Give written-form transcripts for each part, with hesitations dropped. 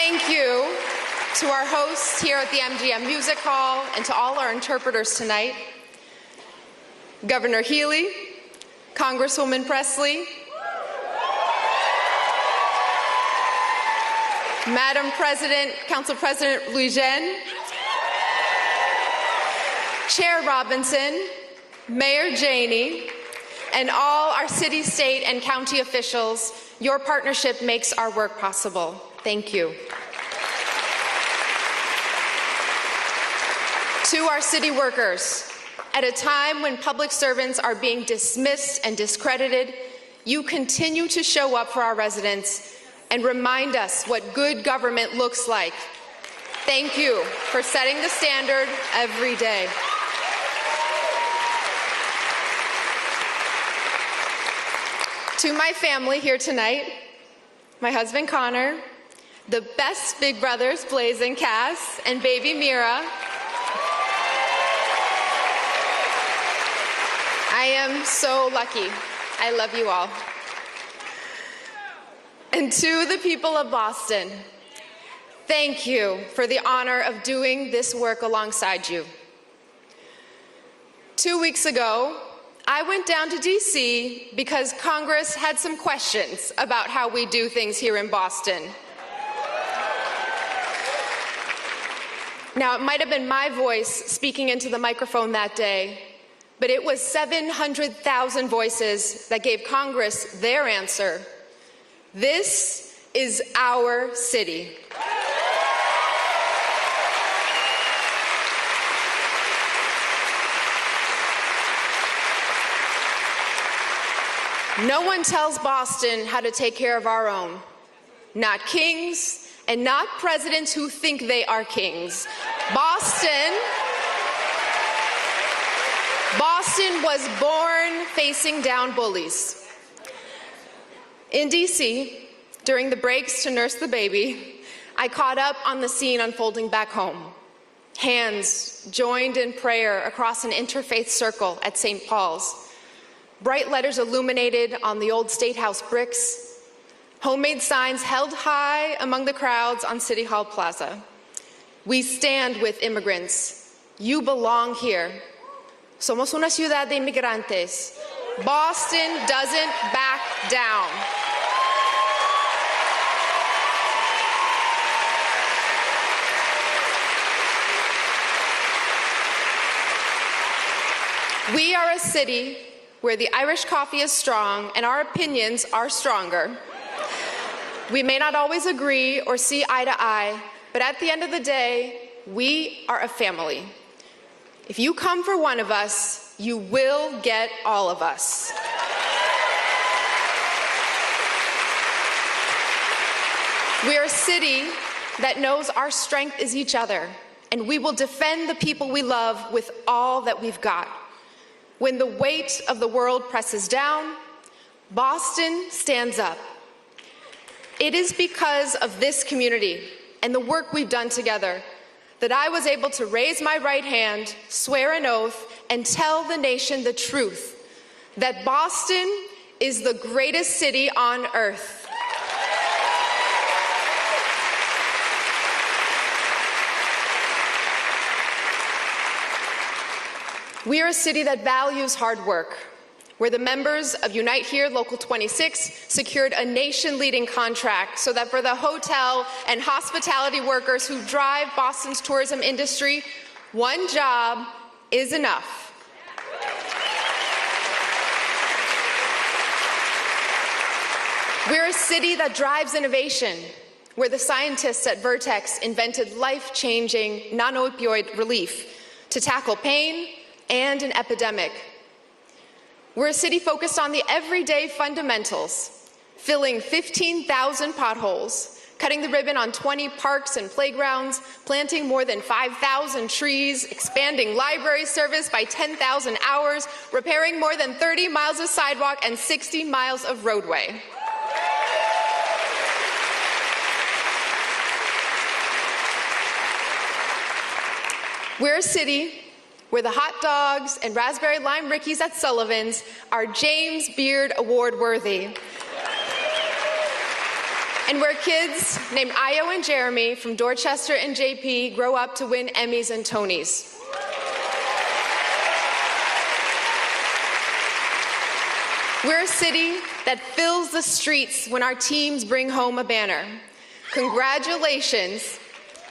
Thank you to our hosts here at the MGM Music Hall and to all our interpreters tonight. Governor Healy, Congresswoman Presley, Madam President, Council President Louijeune, Chair Robinson, Mayor Janey, and all our city, state, and county officials. Your partnership makes our work possible. Thank you. To our city workers, at a time when public servants are being dismissed and discredited, you continue to show up for our residents and remind us what good government looks like. Thank you for setting the standard every day. To my family here tonight, my husband Connor, the best big brothers Blaze and Cass, and baby Mira, I am so lucky. I love you all. And to the people of Boston, thank you for the honor of doing this work alongside you. 2 weeks ago, I went down to DC because Congress had some questions about how we do things here in Boston. Now, it might have been my voice speaking into the microphone that day, but it was 700,000 voices that gave Congress their answer. This is our city. No one tells Boston how to take care of our own. Not kings, and not presidents who think they are kings. Boston was born facing down bullies. In DC, during the breaks to nurse the baby, I caught up on the scene unfolding back home. Hands joined in prayer across an interfaith circle at St. Paul's. Bright letters illuminated on the old State House bricks. Homemade signs held high among the crowds on City Hall Plaza. We stand with immigrants. You belong here. Somos una ciudad de inmigrantes. Boston doesn't back down. We are a city where the Irish coffee is strong and our opinions are stronger. We may not always agree or see eye to eye, but at the end of the day, we are a family. If you come for one of us, you will get all of us. We're a city that knows our strength is each other, and we will defend the people we love with all that we've got. When the weight of the world presses down, Boston stands up. It is because of this community and the work we've done together that I was able to raise my right hand, swear an oath, and tell the nation the truth, that Boston is the greatest city on earth. We are a city that values hard work, where the members of Unite Here Local 26 secured a nation-leading contract so that for the hotel and hospitality workers who drive Boston's tourism industry, one job is enough. We're a city that drives innovation, where the scientists at Vertex invented life-changing non-opioid relief to tackle pain and an epidemic. We're a city focused on the everyday fundamentals, filling 15,000 potholes, cutting the ribbon on 20 parks and playgrounds, planting more than 5,000 trees, expanding library service by 10,000 hours, repairing more than 30 miles of sidewalk and 60 miles of roadway. We're a city where the hot dogs and raspberry lime Rickies at Sullivan's are James Beard Award worthy. and where kids named Io and Jeremy from Dorchester and JP grow up to win Emmys and Tonys. We're a city that fills the streets when our teams bring home a banner. Congratulations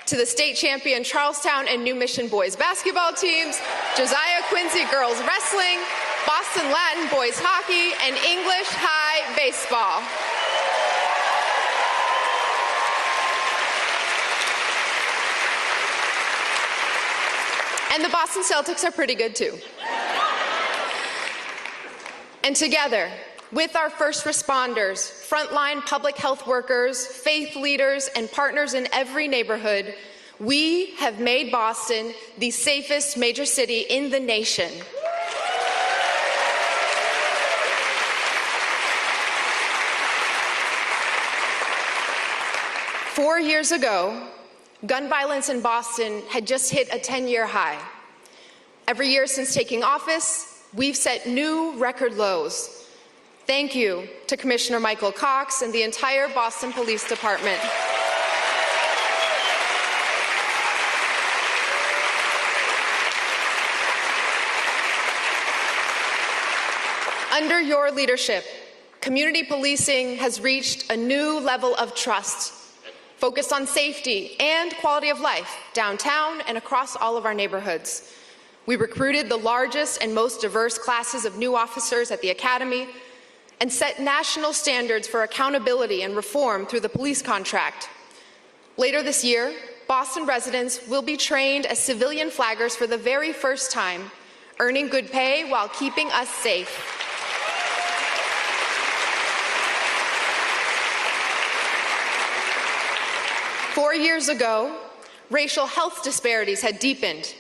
to the state champion Charlestown and New Mission boys basketball teams, Josiah Quincy girls wrestling, Boston Latin boys hockey, and English High baseball. And the Boston Celtics are pretty good too. And together, with our first responders, frontline public health workers, faith leaders, and partners in every neighborhood, we have made Boston the safest major city in the nation. Four years ago, gun violence in Boston had just hit a 10-year high. Every year since taking office, we've set new record lows. Thank you to Commissioner Michael Cox and the entire Boston Police Department. Under your leadership, community policing has reached a new level of trust, focused on safety and quality of life downtown and across all of our neighborhoods. We recruited the largest and most diverse classes of new officers at the Academy and set national standards for accountability and reform through the police contract. Later this year, Boston residents will be trained as civilian flaggers for the very first time, earning good pay while keeping us safe. Four years ago, racial health disparities had deepened.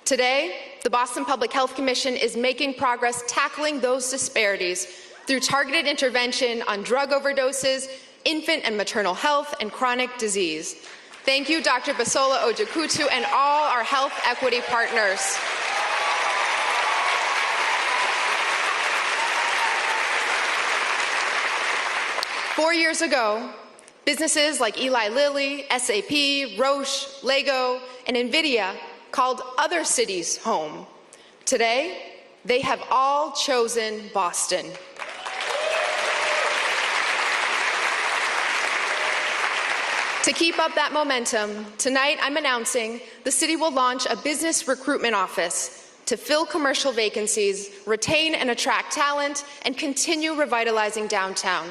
Today, the Boston Public Health Commission is making progress tackling those disparities through targeted intervention on drug overdoses, infant and maternal health, and chronic disease. Thank you, Dr. Basola Ojikutu, and all our health equity partners. Four years ago, businesses like Eli Lilly, SAP, Roche, Lego, and NVIDIA called other cities home. Today, they have all chosen Boston. To keep up that momentum, tonight I'm announcing the city will launch a business recruitment office to fill commercial vacancies, retain and attract talent, and continue revitalizing downtown.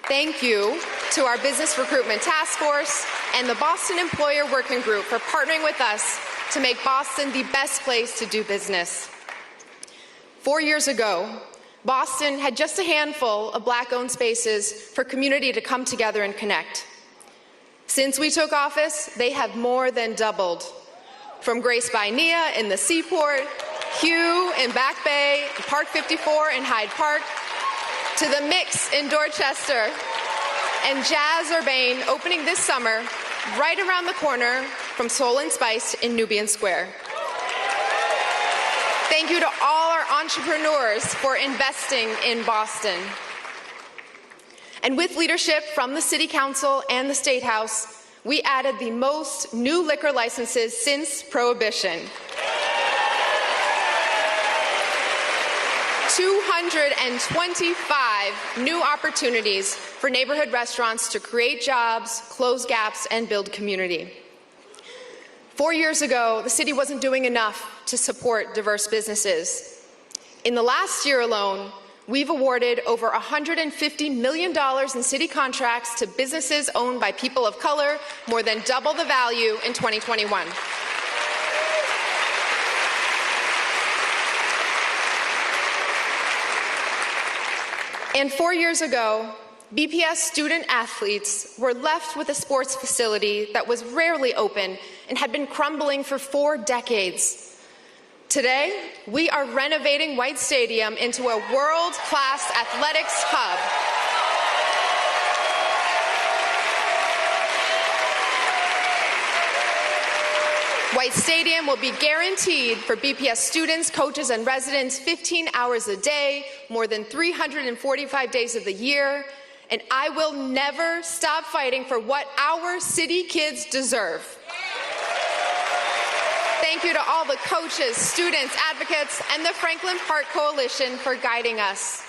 Thank you to our Business Recruitment Task Force and the Boston Employer Working Group for partnering with us to make Boston the best place to do business. 4 years ago, Boston had just a handful of Black-owned spaces for community to come together and connect. Since we took office, they have more than doubled. From Grace by Nia in the Seaport, Hugh in Back Bay, Park 54 in Hyde Park, to the Mix in Dorchester, and Jazz Urbane opening this summer right around the corner from Soul and Spice in Nubian Square. Thank you to all our entrepreneurs for investing in Boston. And with leadership from the City Council and the State House, we added the most new liquor licenses since Prohibition. 225 new opportunities for neighborhood restaurants to create jobs, close gaps, and build community. 4 years ago, the city wasn't doing enough to support diverse businesses. In the last year alone, we've awarded over $150 million in city contracts to businesses owned by people of color, more than double the value in 2021. And 4 years ago, BPS student athletes were left with a sports facility that was rarely open and had been crumbling for 4 decades. Today, we are renovating White Stadium into a world-class athletics hub. White Stadium will be guaranteed for BPS students, coaches, and residents 15 hours a day, more than 345 days of the year, and I will never stop fighting for what our city kids deserve. Thank you to all the coaches, students, advocates, and the Franklin Park Coalition for guiding us.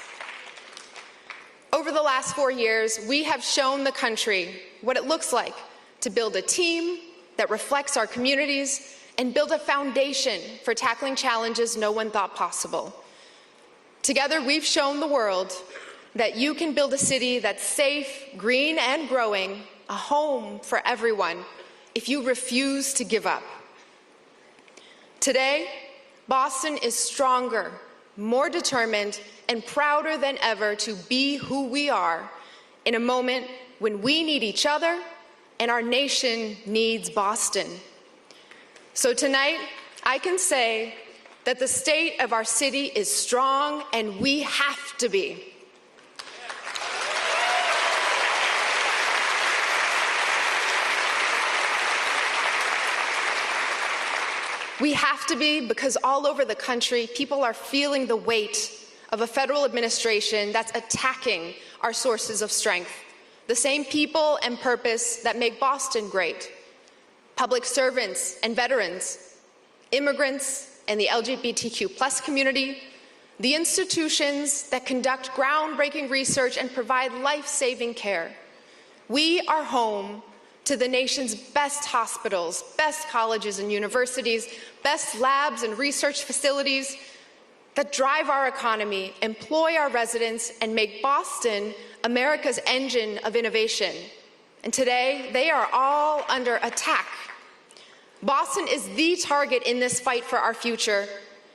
Over the last 4 years, we have shown the country what it looks like to build a team that reflects our communities and build a foundation for tackling challenges no one thought possible. Together, we've shown the world that you can build a city that's safe, green, and growing, a home for everyone, if you refuse to give up. Today, Boston is stronger, more determined, and prouder than ever to be who we are in a moment when we need each other and our nation needs Boston. So tonight, I can say that the state of our city is strong, and we have to be. We have to be because all over the country, people are feeling the weight of a federal administration that's attacking our sources of strength, the same people and purpose that make Boston great: public servants and veterans, immigrants and the LGBTQ+ community, the institutions that conduct groundbreaking research and provide life-saving care. We are home to the nation's best hospitals, best colleges and universities, best labs and research facilities that drive our economy, employ our residents, and make Boston America's engine of innovation. And today, they are all under attack. Boston is the target in this fight for our future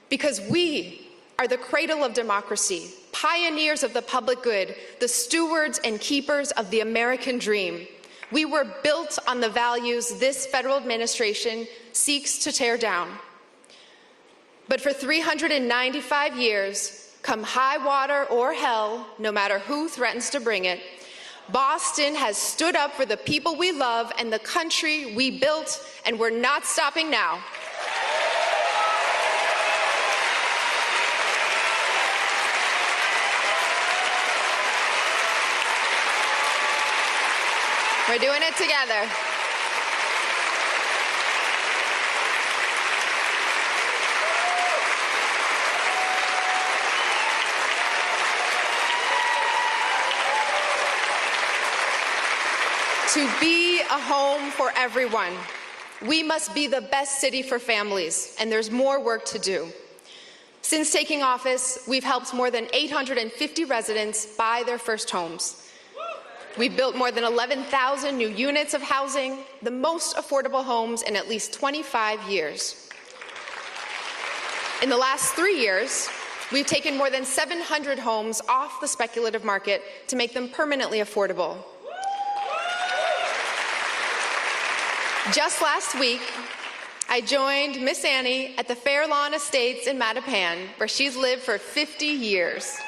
because we are the cradle of democracy, pioneers of the public good, the stewards and keepers of the American dream. We were built on the values this federal administration seeks to tear down. But for 395 years, come high water or hell, no matter who threatens to bring it, Boston has stood up for the people we love and the country we built, and we're not stopping now. We're doing it together. To be a home for everyone, we must be the best city for families, and there's more work to do. Since taking office, we've helped more than 850 residents buy their first homes. We've built more than 11,000 new units of housing, the most affordable homes in at least 25 years. In the last 3 years, we've taken more than 700 homes off the speculative market to make them permanently affordable. Just last week, I joined Miss Annie at the Fairlawn Estates in Mattapan, where she's lived for 50 years.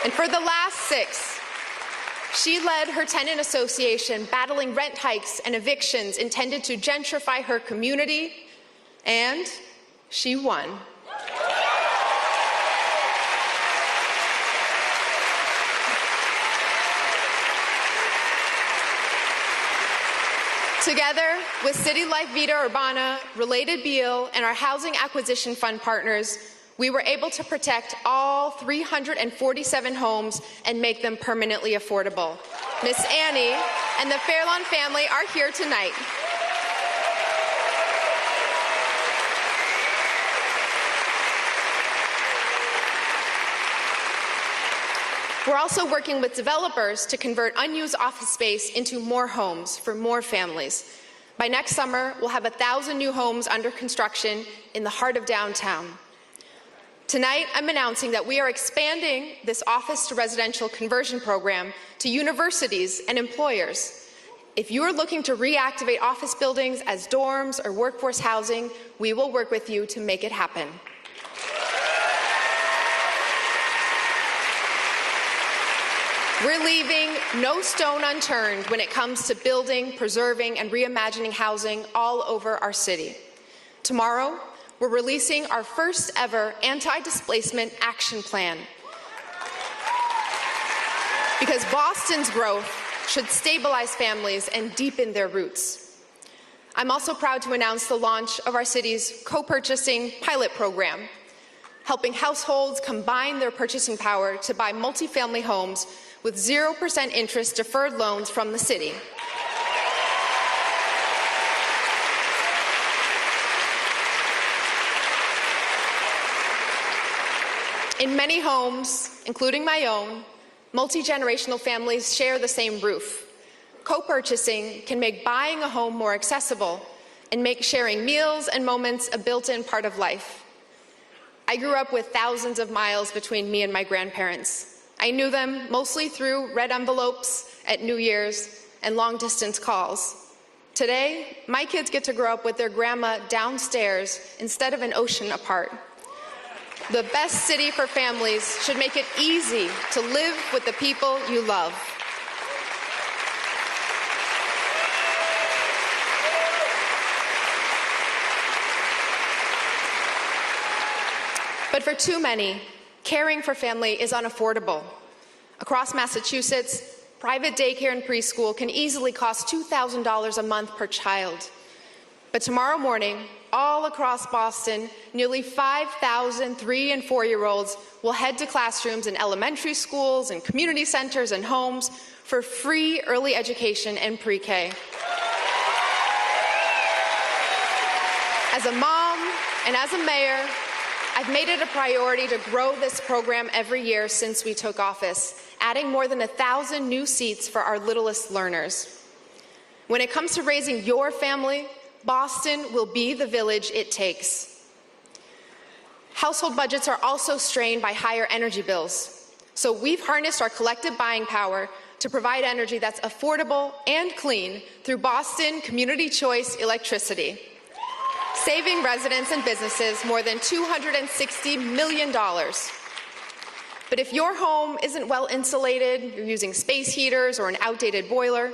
And for the last 6, she led her tenant association battling rent hikes and evictions intended to gentrify her community, and she won. Together with City Life Vida Urbana, Related Beal, and our Housing Acquisition Fund partners, we were able to protect all 347 homes and make them permanently affordable. Miss Annie and the Fairlawn family are here tonight. We're also working with developers to convert unused office space into more homes for more families. By next summer, we'll have 1,000 new homes under construction in the heart of downtown. Tonight, I'm announcing that we are expanding this office to residential conversion program to universities and employers. If you are looking to reactivate office buildings as dorms or workforce housing, we will work with you to make it happen. We're leaving no stone unturned when it comes to building, preserving, and reimagining housing all over our city. Tomorrow, we're releasing our first ever anti-displacement action plan. because Boston's growth should stabilize families and deepen their roots. I'm also proud to announce the launch of our city's co-purchasing pilot program, helping households combine their purchasing power to buy multifamily homes with 0% interest deferred loans from the city. In many homes, including my own, multi-generational families share the same roof. Co-purchasing can make buying a home more accessible and make sharing meals and moments a built-in part of life. I grew up with thousands of miles between me and my grandparents. I knew them mostly through red envelopes at New Year's and long-distance calls. Today, my kids get to grow up with their grandma downstairs instead of an ocean apart. The best city for families should make it easy to live with the people you love. But for too many, caring for family is unaffordable. Across Massachusetts, private daycare and preschool can easily cost $2,000 a month per child. But tomorrow morning, all across Boston, nearly 5,000 3- and 4-year-olds will head to classrooms in elementary schools and community centers and homes for free early education and pre-K. As a mom and as a mayor, I've made it a priority to grow this program every year since we took office, adding more than 1,000 new seats for our littlest learners. When it comes to raising your family, Boston will be the village it takes. Household budgets are also strained by higher energy bills. So we've harnessed our collective buying power to provide energy that's affordable and clean through Boston Community Choice Electricity, saving residents and businesses more than $260 million. But if your home isn't well insulated, you're using space heaters or an outdated boiler,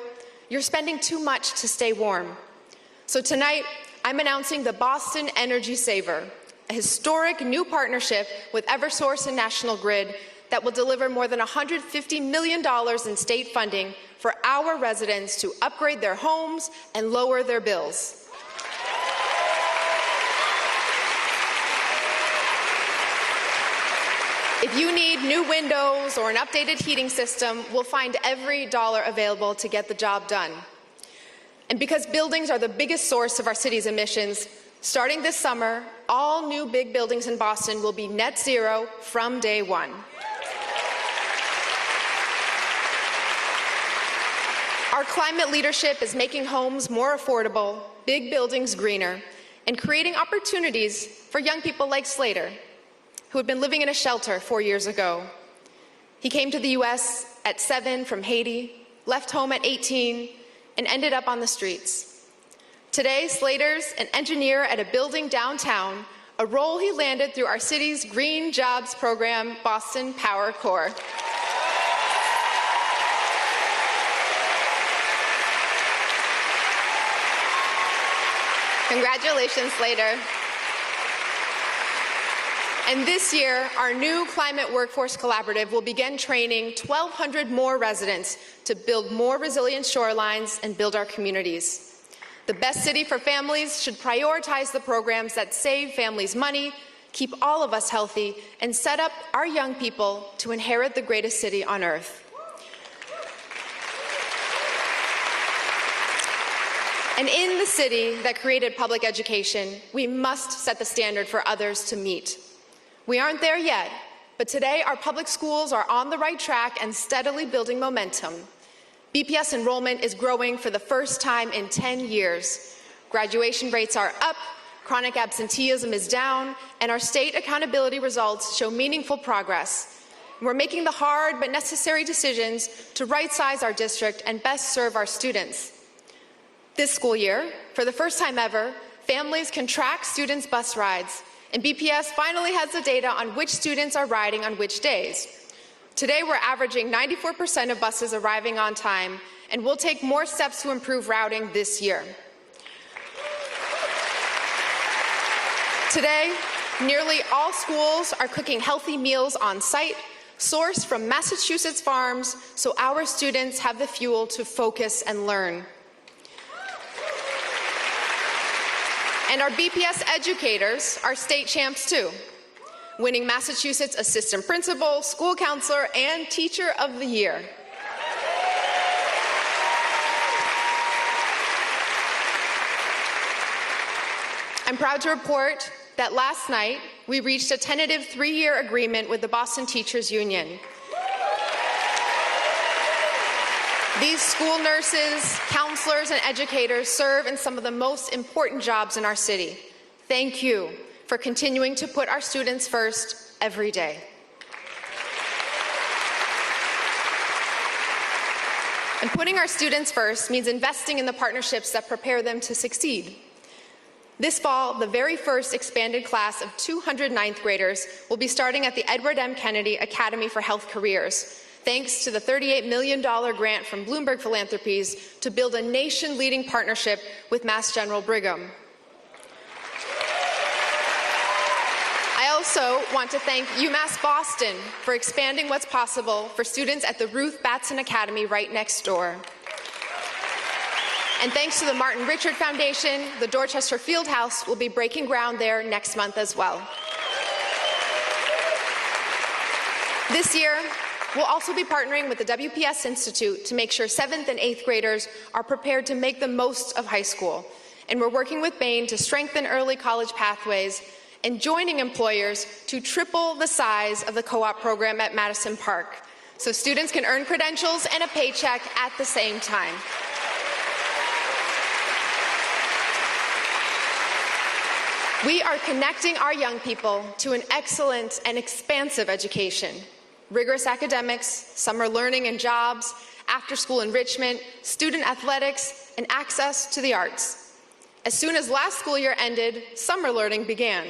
you're spending too much to stay warm. So tonight, I'm announcing the Boston Energy Saver, a historic new partnership with Eversource and National Grid that will deliver more than $150 million in state funding for our residents to upgrade their homes and lower their bills. If you need new windows or an updated heating system, we'll find every dollar available to get the job done. And because buildings are the biggest source of our city's emissions, starting this summer, all new big buildings in Boston will be net zero from day one. Our climate leadership is making homes more affordable, big buildings greener, and creating opportunities for young people like Slater, who had been living in a shelter 4 years ago. He came to the US at 7 from Haiti, left home at 18, and ended up on the streets. Today, Slater's an engineer at a building downtown, a role he landed through our city's Green Jobs program, Boston Power Corps. Congratulations, Slater. And this year, our new Climate Workforce Collaborative will begin training 1,200 more residents to build more resilient shorelines and build our communities. The best city for families should prioritize the programs that save families money, keep all of us healthy, and set up our young people to inherit the greatest city on earth. And in the city that created public education, we must set the standard for others to meet. We aren't there yet, but today our public schools are on the right track and steadily building momentum. BPS enrollment is growing for the first time in 10 years. Graduation rates are up, chronic absenteeism is down, and our state accountability results show meaningful progress. We're making the hard but necessary decisions to right-size our district and best serve our students. This school year, for the first time ever, families can track students' bus rides, and BPS finally has the data on which students are riding on which days. Today, we're averaging 94% of buses arriving on time, and we'll take more steps to improve routing this year. Today, nearly all schools are cooking healthy meals on site, sourced from Massachusetts farms so our students have the fuel to focus and learn. And our BPS educators are state champs too, winning Massachusetts Assistant Principal, School Counselor, and Teacher of the Year. I'm proud to report that last night we reached a tentative 3-year agreement with the Boston Teachers Union. These school nurses, counselors, and educators serve in some of the most important jobs in our city. Thank you for continuing to put our students first every day. And putting our students first means investing in the partnerships that prepare them to succeed. This fall, the very first expanded class of 200 ninth graders will be starting at the Edward M. Kennedy Academy for Health Careers, thanks to the $38 million grant from Bloomberg Philanthropies to build a nation-leading partnership with Mass General Brigham. I also want to thank UMass Boston for expanding what's possible for students at the Ruth Batson Academy right next door. And thanks to the Martin Richard Foundation, the Dorchester Fieldhouse will be breaking ground there next month as well. This year, we'll also be partnering with the WPS Institute to make sure 7th and 8th graders are prepared to make the most of high school. And we're working with Bain to strengthen early college pathways and joining employers to triple the size of the co-op program at Madison Park, so students can earn credentials and a paycheck at the same time. We are connecting our young people to an excellent and expansive education. Rigorous academics, summer learning and jobs, after-school enrichment, student athletics, and access to the arts. As soon as last school year ended, summer learning began.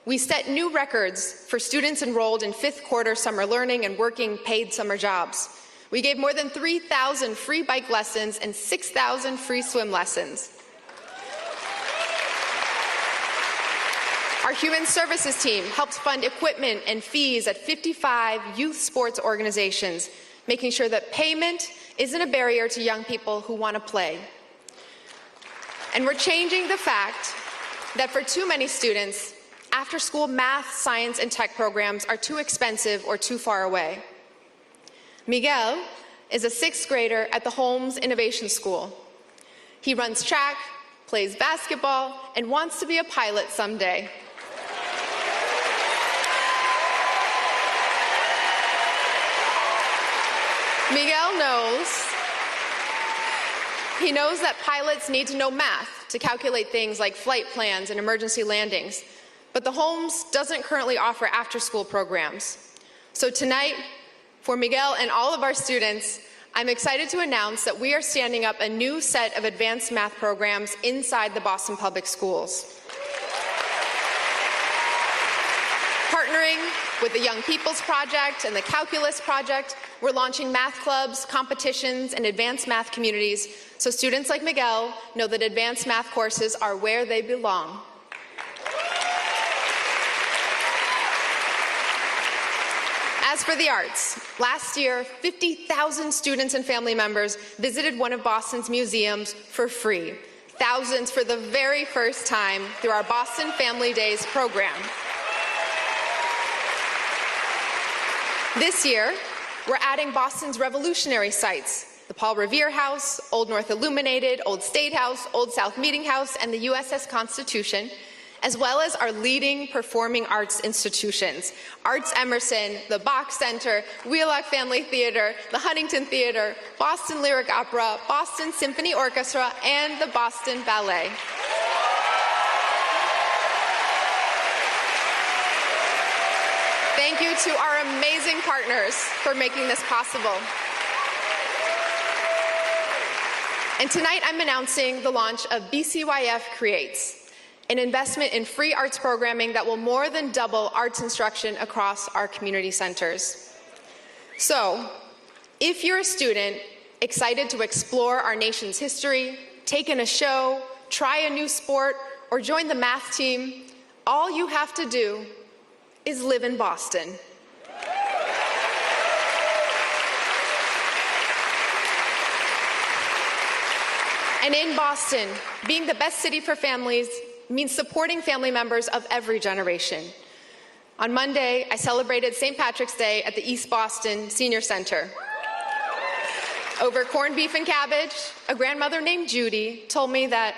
We set new records for students enrolled in 5th quarter summer learning and working paid summer jobs. We gave more than 3,000 free bike lessons and 6,000 free swim lessons. Our Human Services team helped fund equipment and fees at 55 youth sports organizations, making sure that payment isn't a barrier to young people who want to play. And we're changing the fact that for too many students, after-school math, science, and tech programs are too expensive or too far away. Miguel is a 6th grader at the Holmes Innovation School. He runs track, plays basketball, and wants to be a pilot someday. Miguel knows that pilots need to know math to calculate things like flight plans and emergency landings, but the Holmes doesn't currently offer after-school programs. So tonight, for Miguel and all of our students, I'm excited to announce that we are standing up a new set of advanced math programs inside the Boston Public Schools. Partnering with the Young People's Project and the Calculus Project, we're launching math clubs, competitions, and advanced math communities so students like Miguel know that advanced math courses are where they belong. As for the arts, last year, 50,000 students and family members visited one of Boston's museums for free. Thousands for the very first time through our Boston Family Days program. This year, we're adding Boston's revolutionary sites, the Paul Revere House, Old North Illuminated, Old State House, Old South Meeting House, and the USS Constitution, as well as our leading performing arts institutions, Arts Emerson, the Bach Center, Wheelock Family Theater, the Huntington Theater, Boston Lyric Opera, Boston Symphony Orchestra, and the Boston Ballet. Thank you to our amazing partners for making this possible. And tonight I'm announcing the launch of BCYF Creates, an investment in free arts programming that will more than double arts instruction across our community centers. So, if you're a student excited to explore our nation's history, take in a show, try a new sport, or join the math team, all you have to do is live in Boston. And in Boston, being the best city for families means supporting family members of every generation. On Monday, I celebrated St. Patrick's Day at the East Boston Senior Center. Over corned beef and cabbage, a grandmother named Judy told me that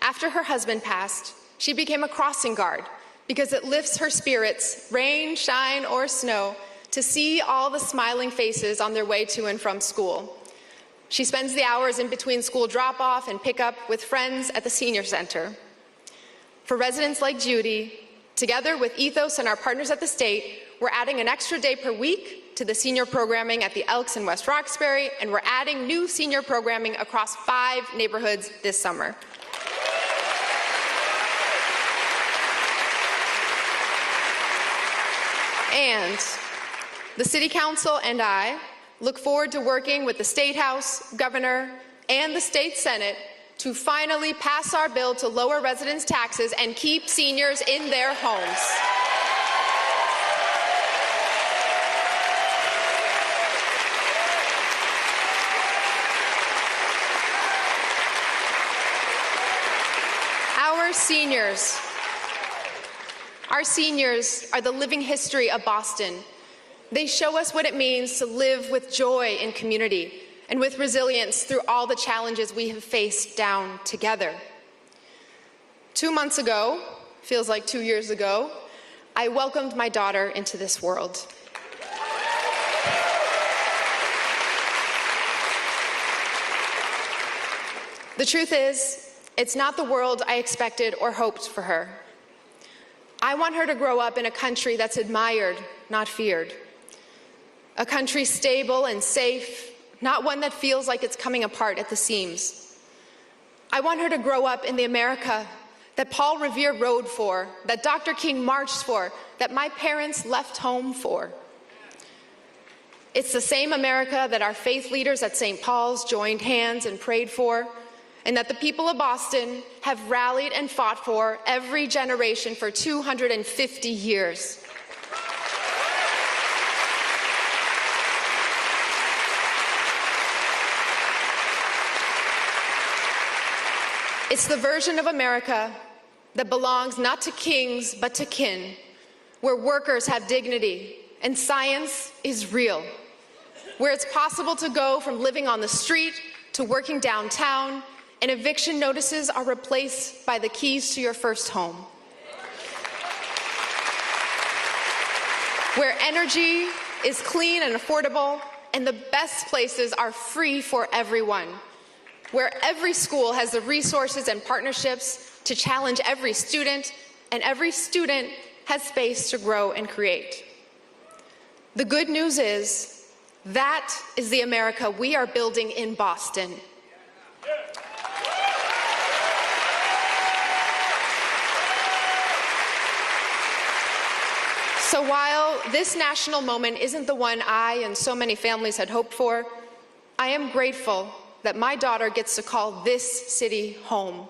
after her husband passed, she became a crossing guard because it lifts her spirits, rain, shine, or snow, to see all the smiling faces on their way to and from school. She spends the hours in between school drop-off and pickup with friends at the senior center. For residents like Judy, together with Ethos and our partners at the state, we're adding an extra day per week to the senior programming at the Elks in West Roxbury, and we're adding new senior programming across 5 neighborhoods this summer. And the City Council and I look forward to working with the State House, Governor, and the State Senate to finally pass our bill to lower residents' taxes and keep seniors in their homes. Our seniors are the living history of Boston. They show us what it means to live with joy in community and with resilience through all the challenges we have faced down together. 2 months ago, feels like 2 years ago, I welcomed my daughter into this world. The truth is, it's not the world I expected or hoped for her. I want her to grow up in a country that's admired, not feared. A country stable and safe, not one that feels like it's coming apart at the seams. I want her to grow up in the America that Paul Revere rode for, that Dr. King marched for, that my parents left home for. It's the same America that our faith leaders at St. Paul's joined hands and prayed for, and that the people of Boston have rallied and fought for every generation for 250 years. It's the version of America that belongs not to kings, but to kin, where workers have dignity and science is real, where it's possible to go from living on the street to working downtown, and eviction notices are replaced by the keys to your first home. Where energy is clean and affordable, and the best places are free for everyone. Where every school has the resources and partnerships to challenge every student, and every student has space to grow and create. The good news is, that is the America we are building in Boston. So while this national moment isn't the one I and so many families had hoped for, I am grateful that my daughter gets to call this city home.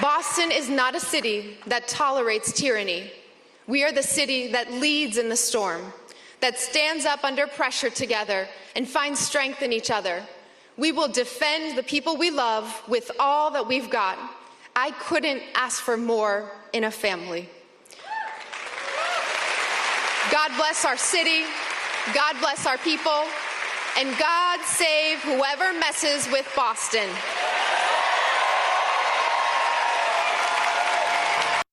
Boston is not a city that tolerates tyranny. We are the city that leads in the storm, that stands up under pressure together and finds strength in each other. We will defend the people we love with all that we've got. I couldn't ask for more in a family. God bless our city, God bless our people, and God save whoever messes with Boston.